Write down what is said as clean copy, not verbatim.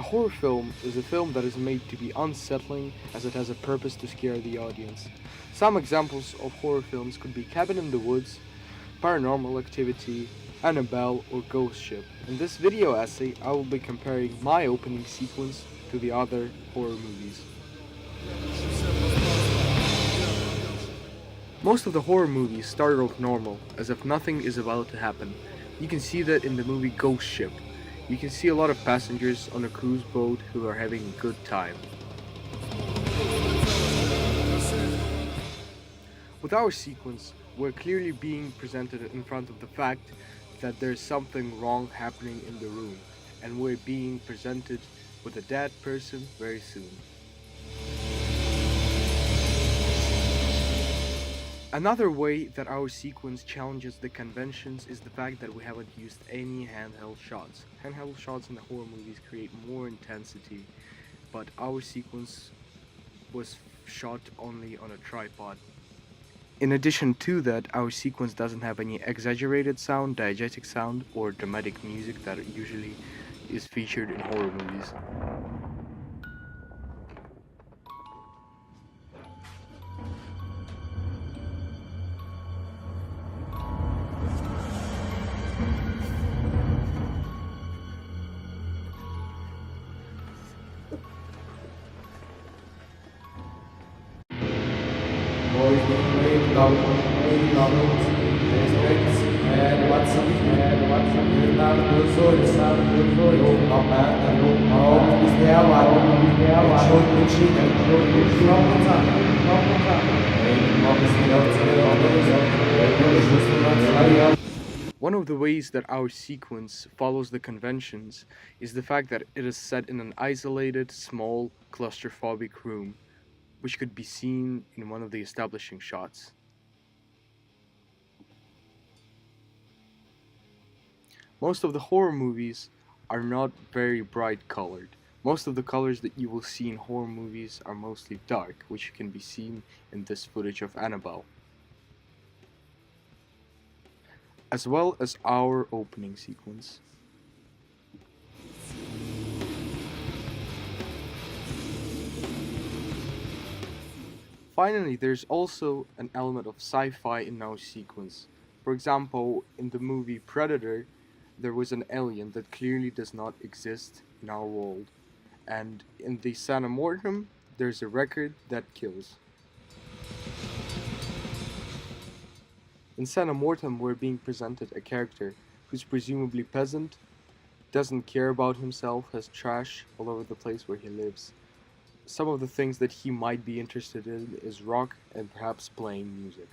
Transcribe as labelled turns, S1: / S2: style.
S1: A horror film is a film that is made to be unsettling as it has a purpose to scare the audience. Some examples of horror films could be Cabin in the Woods, Paranormal Activity, Annabelle, or Ghost Ship. In this video essay, I will be comparing my opening sequence to the other horror movies. Most of the horror movies start off normal, as if nothing is about to happen. You can see that in the movie Ghost Ship. You can see a lot of passengers on a cruise boat who are having a good time. With our sequence, we're clearly being presented in front of the fact that there's something wrong happening in the room, and we're being presented with a dead person very soon. Another way that our sequence challenges the conventions is the fact that we haven't used any handheld shots. Handheld shots in the horror movies create more intensity, but our sequence was shot only on a tripod. In addition to that, our sequence doesn't have any exaggerated sound, diegetic sound, or dramatic music that usually is featured in horror movies.
S2: Boys being played loud, respect, and what's up, you're not good for yourself, you're not bad, oh, is there one, short and cheap, from the top, and obviously out to the others,
S1: One of the ways that our sequence follows the conventions is the fact that it is set in an isolated, small, claustrophobic room, which could be seen in one of the establishing shots. Most of the horror movies are not very bright colored. Most of the colors that you will see in horror movies are mostly dark, which can be seen in this footage of Annabelle, as well as our opening sequence. Finally, there's also an element of sci-fi in our sequence. For example, in the movie Predator, there was an alien that clearly does not exist in our world. And in the Sana Mortem, there's a record that kills. In Sana Mortem, we're being presented a character who's presumably peasant, doesn't care about himself, has trash all over the place where he lives. Some of the things that he might be interested in is rock and perhaps playing music.